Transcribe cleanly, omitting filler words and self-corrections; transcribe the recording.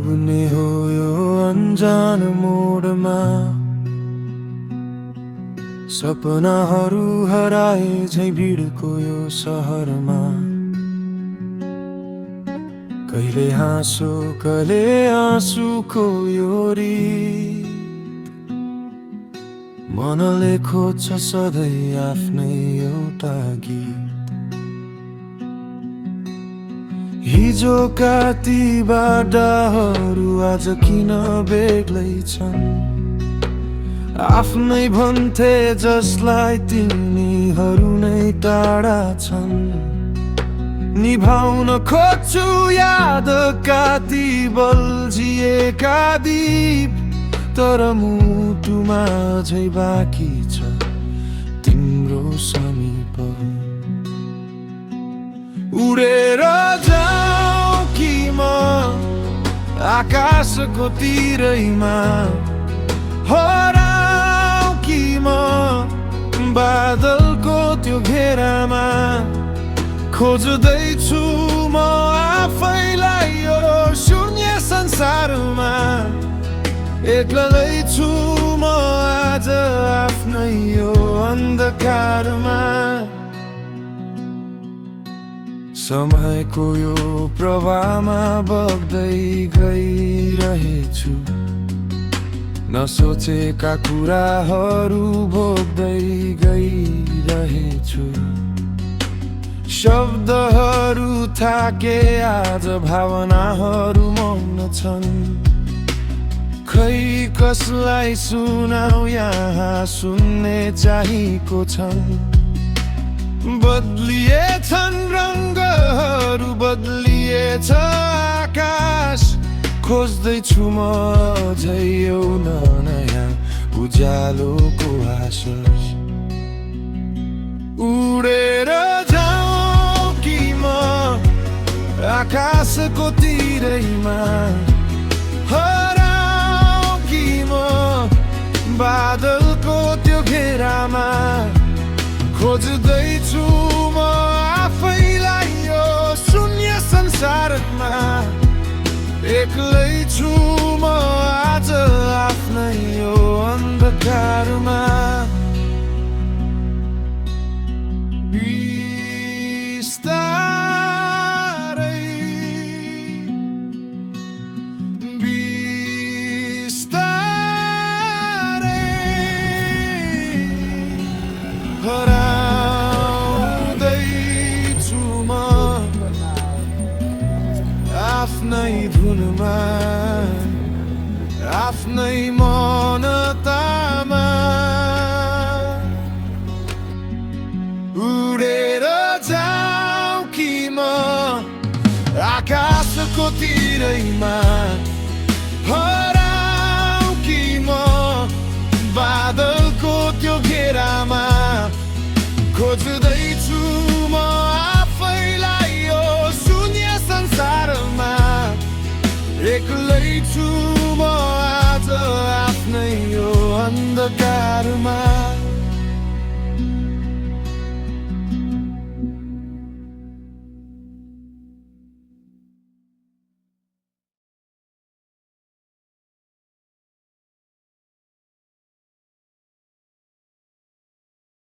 पुग्ने हो यो अन्जान मोडमा। सपनाहरू हराए झै भिडको यो सहरमा। कहिले हाँसो कहिले आँसुको यो रीत, मनले खोज्छ सधैँ आफ्नै एउटा गीत। हिजोका ती बाटाहरू आज किन बेग्लै छन्, आफ्नै भन्थे जसलाई तिनीहरू नै टाढा छन्। निभाउन खोज्छु यादका ती बल्झिएका दीप, तर मुटुमा अझै बाँकी छ तिम्रो समीप। उडेर जाऊ कि म आकाशको तिरैमा, हराऊ कि म बादलको त्यो घेरामा। खोज्दैछु म आफैलाई यो शून्य संसारमा, एक्लै छु म आज आफ्नै यो अन्धकारमा। समयको यो प्रवाहमा बग्दै गइरहेछु, नसोचेका कुराहरू भोग्दै गइरहेछु। शब्दहरू थाके आज भावनाहरू मौन छन्, खै कसलाई सुनाऊ यहाँ सुन्ने चाहिएको छन्। बदलिएछन् रङ्गहरू बदलिएछ आकाश, खोज्दैछु म अझै एउटा नयाँ उज्यालोको आशास। उडेर जाऊ कि म आकाशको तिरैमा, हराऊ कि म बादलको त्यो घेरामा। खोज्दैछु म आफैलाई यो शून्य संसारमा, एक्लै छु म आज आफ्नै यो अन्धकारमा। हराउँदैछु म आफ्नै धुनमा, आफ्नै मौनतामा। उडेर जाऊ कि म आकाशको तिरैमा, हराऊ कि म बादलको त्यो घेरामा। खोज्दैछु म आफैलाई यो शून्य संसारमा, एक्लै छु म आज आफ्नै यो अन्धकारमा।